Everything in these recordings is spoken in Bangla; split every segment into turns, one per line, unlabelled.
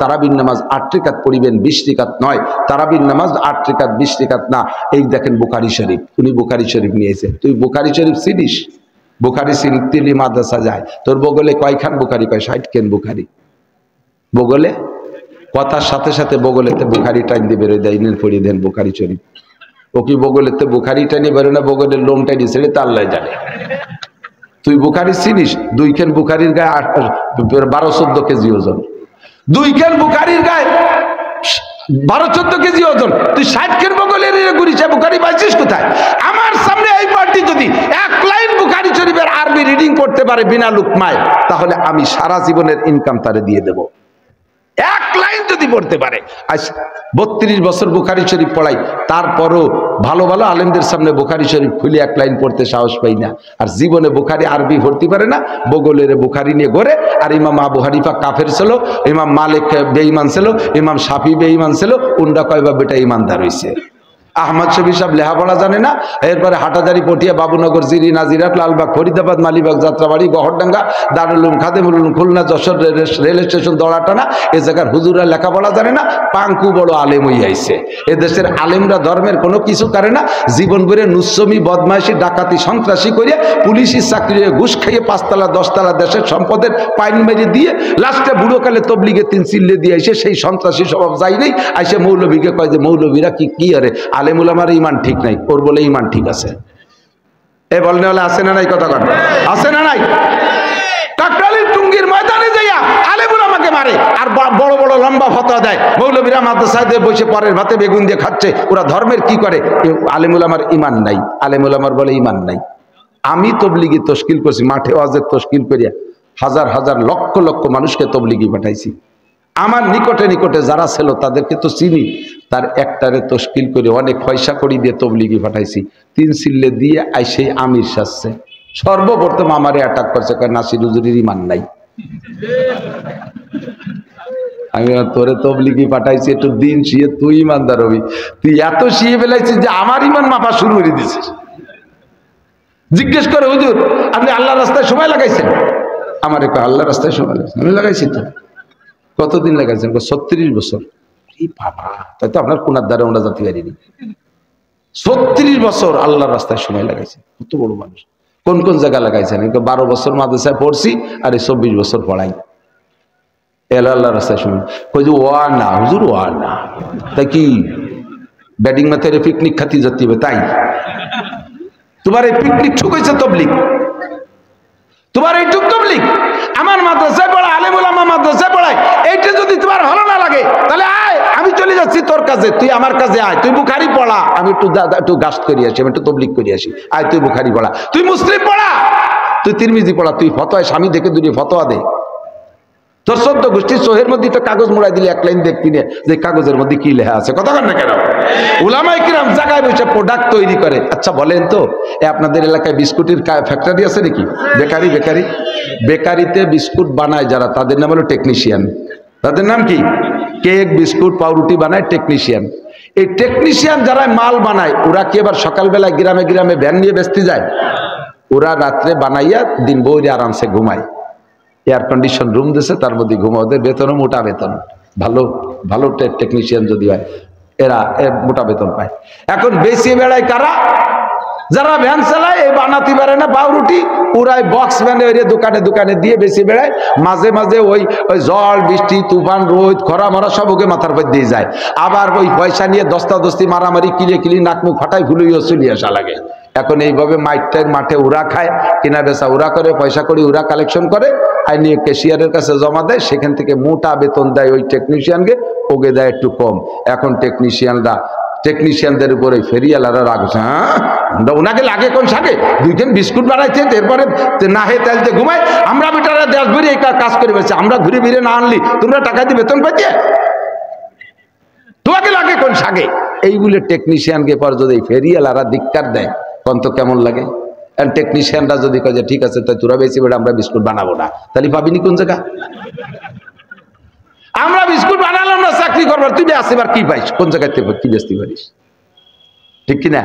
তারাবির নামাজ 8 রাকাত পড়িবেন, 20 রাকাত নয়। তারাবির নামাজ 8 রাকাত, 20 রাকাত না। এই দেখেন বুখারী শরীফ, উনি বুখারী শরীফ নিয়েছে। তুই বুখারী শরীফ চিনিস? বুখারী সিলসিলা মাদ্রাসা যায়, তোর বগলে কয়খান বুখারী? কয় 60 খান বুখারী বগলে। কথার সাথে সাথে বগলেতে বুখারী টাইম দিয়ে বেরোয় দেয়, ইনের পড়িয়ে দেন বুখারী শরীফ। ও কি বগলেতে বুখারী টাইনে বেরোয় না বগলের লোম টাইনি ছেড়ে তা আল্লাহ জানে। তুই বুখারী চিনিস? 2 খান বুখারীর গায়ে 12-14 কেজি ওজন। 2 খান বুখারীর গায়ে 12-14 কেজি ওজন। তুই 60 খান বগলের গুরিশা বুখারী পাইছিস কোথায়? আমার সামনে এই পার্টি যদি 1 লাইন বুখারী শরীফের আরবি রিডিং করতে পারে বিনা লুকমায়, তাহলে আমি সারা জীবনের ইনকাম তারে দিয়ে দেব। 1 লাইন যদি পড়তে পারে। আজ 32 বছর বুখারী শরীফ পড়াই, তারপরও ভালো ভালো আলেমদের সামনে বুখারী শরীফ খুলে 1 লাইন পড়তে সাহস পাই না। আর জীবনে বুখারী আরবি পড়তে পারে না, বগলের বুখারী নিয়ে ঘরে। আর ইমাম আবু হানিফা কাফের ছিল, ইমাম মালিক বেঈমান ছিল, ইমাম শাফি বেঈমান ছিল, উন্ডা কয়বা বেটা ইমানদার হইছে। আহমদ শফি সাহেব লেখাপড়া জানে না, এরপরে হাটাজারি, পটিয়া, বাবুনগর, জিরি, নাজিরাট, লালবাগ, ফরিদাবাদ, মালিবাগ, যাত্রাবাড়ি, গহরডাঙ্গা, দারুল উলুম, খাদেমুল উলুম, খুলনা, যশোর রেল স্টেশন, দৌড়াটানা, এ জায়গার হুজুরা লেখাপড়া জানে না, পাঙ্কু বড় আলেম হয়ে আইছে। এ দেশের আলেমরা ধর্মের কোনো কিছু করে না, জীবন ভরে নুচ্ছমি, বদমাইশি, ডাকাতি, সন্ত্রাসী করে, পুলিশের চাকরি, ঘুষ খাইয়ে 5 তলা 10 তলা দেশের সম্পদের পাইন মেরে দিয়ে লাস্টে বুড়োকালে তবলিগে 3 চিল্লে দিয়ে আইসে সেই সন্ত্রাসী স্বভাব যাই নেই, আইসে মৌলবীকে কয় যে মৌলবীরা কি আরে আলেমুল আমার ইমান ঠিক নাই, ওর বলে ইমান ঠিক আছে। এ বলনে হলে আছে না নাই? কথা কর, আছে না নাই? কাকরাইলের টুঙ্গির ময়দানে যাইয়া আলেমুল আমাকে মারে আর বড় বড় লম্বা ফতোয়া দেয়। মৌলবীরা মাদ্রাসায় দিয়ে বসে পরের ভাতে বেগুন দিয়ে খাচ্ছে, ওরা ধর্মের কি করে? আলেমুল আমার ইমান নাই, আলেমুল আমার বলে ইমান নাই। আমি তবলিগি তশকিল করছি, মাঠে ওয়াজের তশকিল করিয়া হাজার হাজার লক্ষ লক্ষ মানুষকে তবলিগি পাঠাইছি। আমার নিকটে নিকটে যারা ছিল তাদেরকে তো চিনি, তার একটারে তশকিল করে অনেক পয়সা করি দিয়ে তবলিগি পাঠাইছি। 3 চিল্লে দিয়ে আইসে আমির সাজছে, সর্বপ্রথম আমারে অ্যাটাক করছে, কয় নাসির হুজুরের ইমান নাই। আমি তোরে তবলিগি পাঠাইছি একটু দিন শিয়ে তুই ইমানদার হবি, তুই এত শিয়ে ফেলাইছিস যে আমার ইমান মাপা শুরু করে দিছিস। জিজ্ঞেস করে, হুজুর আপনি আল্লাহর রাস্তায় সময় লাগাইছেন? আমার একটু আল্লাহর রাস্তায় সময় লাগাইছেন। আমি লাগাইছি তো। কতদিন লাগাইছেন? 36 বছর। এই বাবা, তাই তো আপনার কোনার দ্বারা আমরা জাতি পারিনি। 36 বছর আল্লাহর রাস্তায় সময় লাগাইছে। কত বড় মানুষ। কোন কোন জায়গা লাগাইছেন? 12 বছর মাদ্রাসায় পড়ছি আর 24 বছর পড়াই। আল্লাহর রাস্তায় সময় কই যে ওয়া না হুজুর, ওয়া না। তাই কি ব্যাটিং মাথায় পিকনিক খাতি যেতে হবে? তাই তোমার এই পিকনিক ঠুক হয়েছে তবলিগ, তোমার এই টুক তবলিগ। আমার মাদ্রাসায় পড়া, আলেমুল আমা মাদ্রাসায় পড়ায়, এইটা যদি তোমার ভালো না লাগে তাহলে আয়, আমি চলে যাচ্ছি তোর কাছে, তুই আমার কাছে আয়। তুই বুখারি পড়া, আমি একটু গাস্ত করি আসি, আমি একটু তবলিগ করি আসি। আয় তুই বুখারি পড়া, তুই মুসলিম পড়া, তুই তিরমিজি পড়া, তুই ফতোয়ায় স্বামী দেখে দুটি ফতোয়া দে। তোর 14 গোষ্ঠীর সোহের মধ্যে তো কাগজ মোড়াই দিলে 1 লাইন দেখবি না যে কাগজের মধ্যে কি লেখা আছে। কথা বল না কেন? উলামায়ে কিরাম জায়গায় বসে প্রোডাক্ট তৈরি করে। আচ্ছা বলেন তো, আপনাদের এলাকায় বিস্কুটের ফ্যাক্টরি আছে নাকি? বেকারিতে বিস্কুট বানায় যারা, তাদের নাম হলো টেকনিশিয়ান। তাদের নাম কি? কেক, বিস্কুট, পাউরুটি বানায় টেকনিশিয়ান। এই টেকনিশিয়ান যারা মাল বানায়, ওরা কি এবার সকালবেলায় গ্রামে গ্রামে ভ্যান নিয়ে বেচতে যায়? ওরা রাত্রে বানাইয়া দিন বইরে আরামসে ঘুমায়। এয়ার কন্ডিশন রুম দিয়েছে, তার মধ্যে ঘুমায়। ওদের বেতনও মোটা বেতন, ভালো ভালো টেকনিশিয়ান যদি হয় এরা মোটা বেতন পায়। এখন বেশি বেড়ায় কারা? যারা ভ্যান চালায়, এই বানাতে পারে না পাউরুটি, ওরাই বক্স ভ্যানে দোকানে দোকানে দিয়ে বেশি বেড়ায়। মাঝে মাঝে ওই জল বৃষ্টি, তুফান, রোদ, খরা মরা সব ওকে মাথার উপর দিয়ে যায়। আবার ওই পয়সা নিয়ে দস্তাদস্তি, মারামারি, কিলি নাক মুখ ফাটাই ভুলুইও চলে আসা লাগে। এখন এইভাবে মাঠে উড়া খায়, কিনা বেচা উড়া করে, পয়সা করে উড়া কালেকশন করে, আর নিয়ে ক্যাশিয়ারের কাছে জমা দেয়। সেখান থেকে মোটা বেতন দেয় ওই টেকনিশিয়ানকে, ওকে দেয় একটু কম। এখন টেকনিশিয়ানদের উপরে ফেরিয়ালারা রাখছে, হ্যাঁ ওনাকে লাগে কোন সাকে? 2 দিন বিস্কুট বানাইছে, এরপরে না হে তেলতে ঘুমায়। আমরা বেটারা দেশ ঘুরে এই কাজ করে বেছে, আমরা ঘুরে ফিরে না আনলি তোমরা টাকা দিয়ে বেতন পাইছে, তোমাকে লাগে কোন সাকে? এইগুলো টেকনিশিয়ানকে পর যদি ফেরিয়ালারা ধিক্কার দেয়, কোন তো কেমন লাগে? টেকনিশিয়ানরা যদি কয় যে ঠিক আছে তাই তোরা বেশি বেড়ে আমরা বিস্কুট বানাবো না, তাহলে পাবিনি কোন জায়গা? আমরা বিস্কুট বানালাম না, চাকরি করবার, তুই আসিবার কি পাইস? কোন জায়গায় কি বেচতে পারিস? ঠিক কিনা?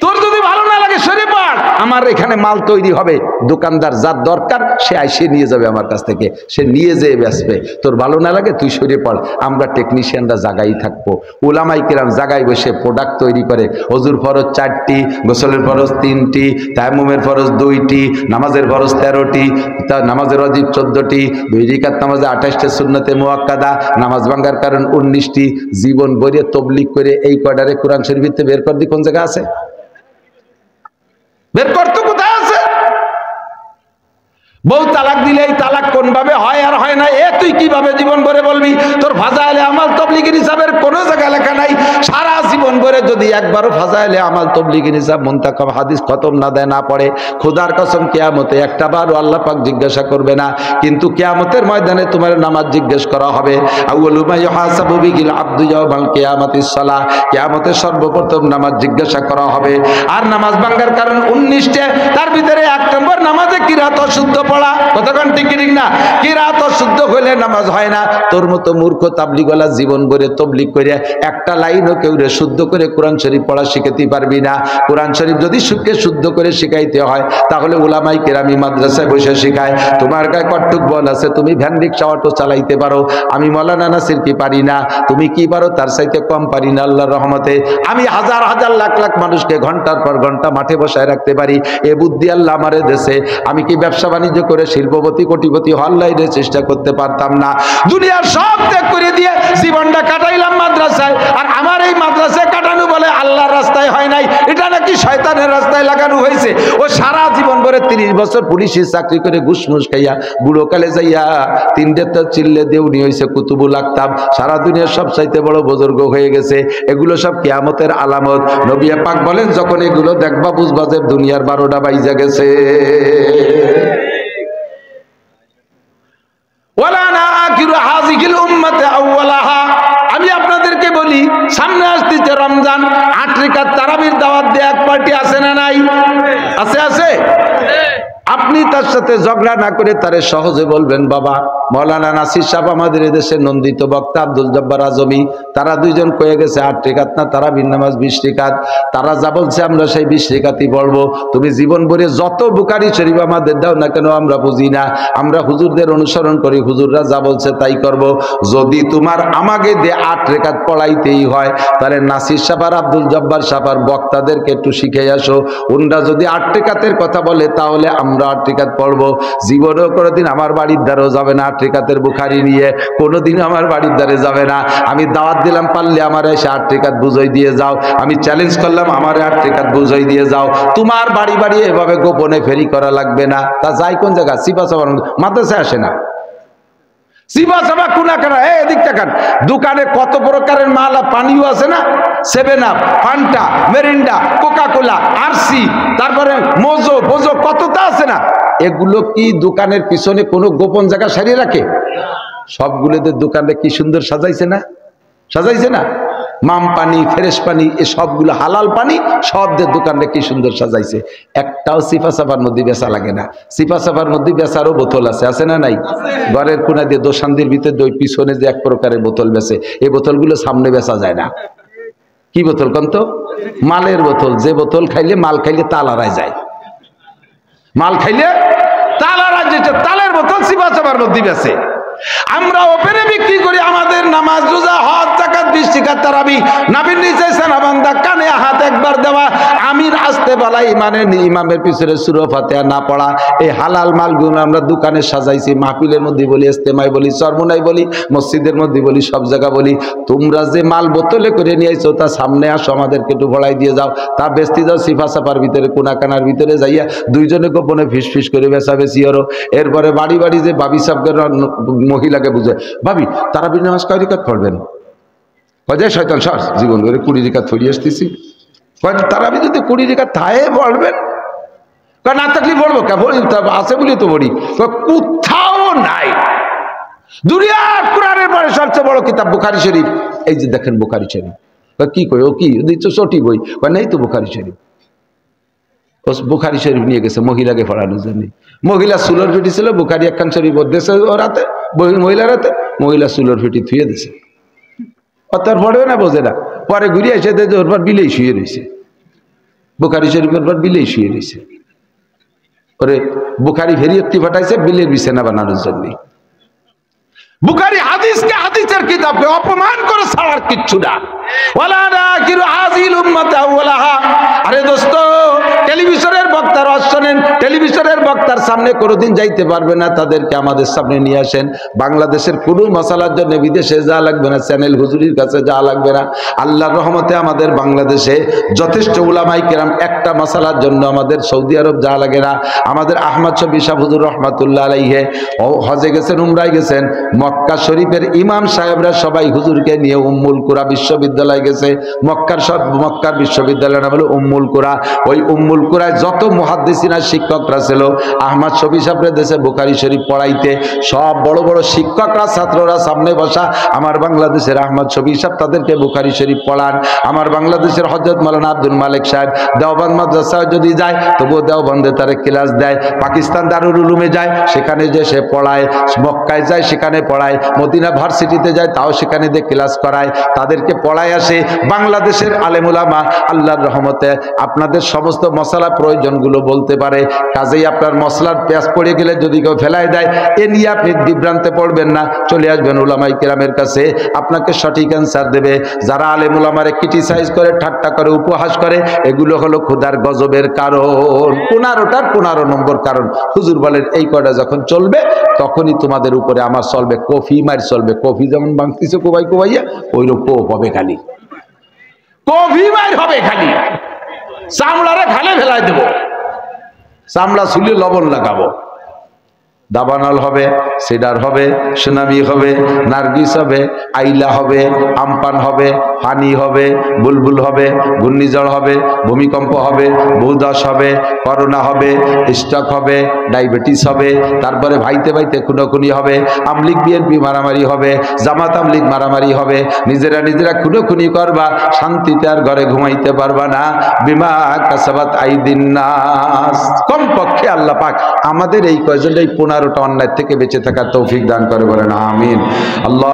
তোর যদি ভালো না লাগে সরে পড়, আমার এখানে মাল তৈরি হবে, দোকানদার যার দরকার সে আইসে নিয়ে যাবে আমার কাছ থেকে, সে নিয়ে যেয়ে বেচবে। তোর ভালো না লাগে তুই সরে পড়, আমরা টেকনিশিয়ানরা জায়গায় থাকবো। উলামায়ে কেরাম জায়গায় বসে প্রোডাক্ট তৈরি করে। ওযুর ফরজ 4টি, গোসলের ফরজ 3টি, তায়াম্মুমের ফরজ 2টি, নামাজের ফরজ 13টি, নামাজের ওয়াজিব 14টি, 2 রাকাত নামাজে 28টা সুন্নতে মুআক্কাদা, নামাজ ভাঙার কারণ 19টি। জীবন ভরে তাবলীগ করে এই কয়টারে কোরআন শরীফে বের কর দি কোন জায়গা আছে? বের কর তো, কোথায় আছে? বউ তালাক দিলে এই তালাক কোন ভাবে হয় আর হয় না, এ তুই কিভাবে জীবন ভরে বলবি? তোর ফাজাইলে আমাল তাবলীগের হিসাবের কোনো জায়গায় লেখা নাই। সারা জীবন ভরে যদি একবারও ফাজাইলে আমাল তাবলীগের হিসাব মুনতাকাব হাদিস খতম না দেয়, না পড়ে, খোদার কসম কিয়ামতে একটা বারও আল্লাহ পাক জিজ্ঞাসা করবে না। কিন্তু কিয়ামতের ময়দানে তোমার নামাজ জিজ্ঞেস করা হবে। আউয়ালু মা ইউহাসাবু বিহিল আবদু ইয়াওমাল কিয়ামাতিস সালাহ, কিয়ামতের সর্বপ্রথম নামাজ জিজ্ঞাসা করা হবে। আর নামাজ ভাঙার কারণ 19টা, তার ভিতরে 1 নম্বর নামাজে কিরাত অশুদ্ধ পড়া। কতক্ষণ ঠিক না? কিরাত অশুদ্ধ হলে নামাজ হয় না। তোর মতো মূর্খ তাবলীগওয়ালা জীবন ভরে তাবলীগ করে একটা লাইনও কেউ রে শুদ্ধ করে কোরআন শরীফ পড়া শিখাতে পারবি না। কোরআন শরীফ যদি সুখে শুদ্ধ করে শিখাইতে হয় তাহলে উলামায়ে কেরামি মাদ্রাসায় বসে শিখায়। তোমার গায়ে কটুক বল আছে, তুমি ভ্যান রিক্সা অটো চালাইতে পারো, আমি মাওলানা নাসির কি পারি না? তুমি কি পারো তার চাইতে কম পারি না আল্লাহর রহমতে। আমি হাজার হাজার লাখ লাখ মানুষকে ঘন্টার পর ঘন্টা মাঠে বসায় রাখতে পারি, এ বুদ্ধি আল্লাহ আমারে দেশে। আমি কি ব্যবসা বাণিজ্য করে শিল্পপতি কোটিপতি হল্লাইরে চেষ্টা করতে পারতাম না? দুনিয়ার সব ত্যাগ করে দিয়ে জীবনটা কাটাইলাম মাদ্রাসায়, আর আমার এই মাদ্রাসায় কাটানো বলে আল্লাহর রাস্তায় হয় নাই, এটা নাকি শয়তানের রাস্তায় লাগানো হয়েছে। ও সারা জীবন ভরে 30 বছর পুলিশের চাকরি করে ঘুষমুষ খাইয়া বুড়োকালে যাইয়া 3 চিল্লে দেউনি হয়েছে কুতুবুল আক্তাব, সারা দুনিয়ার সব চাইতে বড় বুজুর্গ হয়ে গেছে। এগুলো সব কিয়ামতের আলামত। নবী পাক বলেন যখন এগুলো দেখবা বুঝবা যে দুনিয়ার 12টা বাইজা গেছে। আমি আপনাদেরকে বলি, সামনে আসতেছে রমজান, 8 রাকাত তারাবির দাওয়াত দিয়ে এক পার্টি আছে না নাই? আছে, আছে। আপনি তার সাথে ঝগড়া না করে তারে সহজে বলবেন, বাবা মাওলানা নাসির সাহেব আমাদের এদেশের নন্দিত বক্তা আব্দুল জব্বার আজমি, তারা দুইজন কয়ে গেছে 8 রাকাত না তারাবির নামাজ 20 রাকাত, তারা যা বলছে আমরা সেই 20 রাকাতই পড়বো। তুমি জীবন ভরে যত বুখারী শরীফ আমাদের দাও না কেন আমরা বুঝি না, আমরা হুজুরদের অনুসরণ করি, হুজুররা যা বলছে তাই করব। যদি তোমার আমাকে দিয়ে 8 রাকাত পড়াইতেই হয় তাহলে নাসির সাহেব আর আব্দুল জব্বার সাহেব আর বক্তাদেরকে একটু শিখে আসো। ওনরা যদি 8 রাকাতের কথা বলে তাহলে আমরা 8 রাকাত পড়বো। জীবনেও কোনোদিন আমার বাড়ির দ্বারও যাবে না 8 রাকাতের বুখারী নিয়ে, কোনোদিন আমার বাড়ির দ্বারে যাবে না। আমি দাওয়াত দিলাম, পারলে আমার এসে 8 রাকাত বুঝাই দিয়ে যাও। আমি চ্যালেঞ্জ করলাম, আমার 8 রাকাত বুঝাই দিয়ে যাও। তোমার বাড়ি বাড়ি এভাবে গোপনে ফেরি করা লাগবে না। তা যাই কোন জায়গা? সিপাসাবার মাদ্রাসায় আসে না, সিপাসাবা কুনাকানা, এদিক তাকান, দোকানে কত প্রকারের মাল, পানিও আছে না, 7 up, Fanta, Mirinda, Coca Cola, RC, তারপরে মোজো বোজো, কতটা আছে না। এগুলো কি দোকানের পিছনে কোনো গোপন জায়গা সারিয়ে রাখে? সবগুলোদের দোকানে কি সুন্দর সাজাইছে না, সাজাইছে না? মাম পানি, ফ্রেশ পানি, এ সবগুলো হালাল পানি, সবদের দোকানে কি সুন্দর সাজাইছে। একটাও সিপাসাবার মধ্যে বেচা লাগে না। সিপাসাবার মধ্যে বেচারও বোতল আছে, আছে না নাই? ঘরের কোনা দিয়ে দোসান্দির ভিতরে ওই পিছনে যে এক প্রকারের বোতল বেচে, এই বোতলগুলো সামনে বেচা যায় না। কি বোতল কন্ত? মালের বোতল। যে বোতল খাইলে, মাল খাইলে তাল হারায় যায়, মাল খাইলে তাল হারায় যেটা, তালের বোতল সিপাসাবার মধ্যে বেচে। আমরা ওপেনে বিক্রি করি আমাদের নামাজ, রোজা, হজ, যাকাত, 20 রাকাত তারাবি, নবীর নিচে সেনা বান্দা, কানে হাত একবার দেওয়া, আমির আসতে বলা, ইমামের পিছনে সূরা ফাতিহা না পড়া। এই হালাল মালগুলো আমরা দোকানে সাজাইছি, মাহফিলের মধ্যে বলি, ইস্তেমায় বলি, চরমোনাই বলি, মসজিদের মধ্যে বলি, সব জায়গা বলি। তোমরা যে মাল বোতলে করে নিয়ে আইছো তা সামনে আসো, আমাদেরকে একটু ভরাই দিয়ে যাও, তা বেচতে যাও সিফাসাপার ভিতরে, কোনাকানার ভিতরে যাইয়া দুইজনে গোপনে ফিস ফিস করে বেচাবেচি করো। এরপরে বাড়ি বাড়ি যে বাবি সাহেবকে মহিলাকে বুঝে, ভাবি তারাবির নামাজ কয় রাকাত পড়বেন? কয় শয়তান সর, জীবন করে 20 রাকাত ফরিয়ে আসতেছি। তারাবি যদি 20 রাকাত থাকে পড়বেন, না থাকলে পড়বো কে? আছে বলি তো বলি, কোথাও নাই। দুনিয়ার কোরআনের পরে সবচেয়ে বড় কিতাব বুখারী শরীফ। এই যে দেখেন বুখারী শরীফ, কি কই ও কি দিচ্ছ ছোটি বই? নেই তো বুখারী শরীফ। বুখারী শরীফ নিয়ে গেছে মহিলাকে পড়ানোর জন্য। মহিলা চুলোর ফিটি ছিল, বুখারী একখান শরীফ দিয়েছে ওর হাতে, মহিলার হাতে, মহিলা চুলোর ফিটি থুয়ে দিছে। তার পড়বে না, বোঝে না। পরে ঘুরে এসে ওর পর বিলেই শুয়ে রয়েছে, বুখারী শরীফের পর বিলেই শুয়ে রয়েছে। ওরে বুখারী ভেরিয়ত্তি ফাটাইছে বিলের বিছানা বানানোর জন্য। বুখারী হাদিসকে, হাদিসের কিতাবকে অপমান করে ছাড়ার কিচ্ছু না। ওয়ালা নাকিরু হাযিল উম্মাত আওয়ালাহা। আরে দোস্ত, টেলিভিশনের বক্তার শোনেন, টেলিভিশনের বক্তার সামনে কোনোদিন যাইতে পারবে না, তাদেরকে আমাদের সামনে নিয়ে আসেন। বাংলাদেশের কোনো মশালার জন্য বিদেশে যাওয়া লাগবে না, চ্যানেল হুজুরির কাছে যাওয়া লাগবে না। আল্লাহর রহমতে আমাদের বাংলাদেশে যথেষ্ট উলামায়ে কেরাম, একটা মশালার জন্য আমাদের সৌদি আরব যাওয়া লাগে না। আমাদের আহমদ শফি সাহেব হুজুর রহমাতুল্লাহ আলাইহি হজে গেছেন, উমরায় গেছেন, মক্কা শরীফের ইমাম সাহেবরা সবাই হুজুরকে নিয়ে উম্মুল কুরা বিশ্ববিদ্যালয় গেছে। মক্কার বিশ্ববিদ্যালয়ের নাম হলো উম্মুল কুরা। ওই উম্মুল কুরায় যত মুহাদ্দিসিনা শিক্ষকরা ছিল, আহমদ শফি সাহেবের দেশে বুখারী শরীফ পড়াইতে সব বড় বড় শিক্ষকরা, ছাত্ররা সামনে বসা। আমার বাংলাদেশের আহমদ শফি সাহেব তাদেরকে বুখারী শরীফ পড়ান। আমার বাংলাদেশের হযরত মাওলানা আব্দুল মালিক সাহেব দেওবন্দ মাদ্রাসায় যদি যায়, তবুও দেওবন্দে তারা ক্লাস দেয়। পাকিস্তান দারুল উলুমে যায়, সেখানে যে সে পড়ায়। মক্কায় যায়, সেখানে পড়ায়। মদিনা ভার্সিটিতে যায়, তাও সেখানে দিয়ে ক্লাস করায়, তাদেরকে পড়ায় আসে। বাংলাদেশের আলেম উলামা আল্লাহর রহমতে আপনাদের সমস্ত মশলা প্রয়োজনগুলো বলতে পারে। কাজেই আপনার মশলার পেঁয়াজ পড়ে গেলে যদি কেউ ফেলায় দেয়, এ নিয়ে আপনি বিভ্রান্তে পড়বেন না, চলে আসবেন উলামায়ে কেরামের কাছে, আপনাকে সঠিক অ্যান্সার দেবে। যারা আলেম উলামারে ক্রিটিসাইজ করে, ঠাট্টা করে, উপহাস করে, এগুলো হলো খোদার গজবের কারণ। 15টার 15 নম্বর কারণ। হুজুর বলেন এই কয়টা যখন চলবে, তখনই তোমাদের উপরে আমার চলবে কফি মার চলবে। কফি যেমন বাংতিছে কোবাই কোবাইয়া, ওইরকম কোপ হবে খালি, কফি মার হবে খালি। চামড়ারে খালে ফেলাই দেব, চামড়া ছুলে লবণ লাগাবো। দাবানল হবে, সিডার হবে, সুনামি হবে, নার্গিস হবে, আইলা হবে, আমপান হবে, পানি হবে, বুলবুল হবে, ঘূর্ণিঝড় হবে, ভূমিকম্প হবে, ভূধস হবে, করোনা হবে, স্ট্রোক হবে, ডায়াবেটিস হবে, তারপরে ভাইতে ভাইতে খুনোখুনি হবে, আমলিগ বিএনপি মারামারি হবে, জামাত আমলিগ মারামারি হবে, নিজেরা নিজেরা খুনোখুনি করবা, শান্তিতে আর ঘরে ঘুমাইতে পারবা না। বিমা কাসাবাত আইদিন নাস। কমপক্ষে আল্লাহ পাক আমাদের এই কয়জনের 15টা অন্যায় থেকে বেঁচে থাকার তৌফিক দান করে, বলেন আমিন। আল্লাহ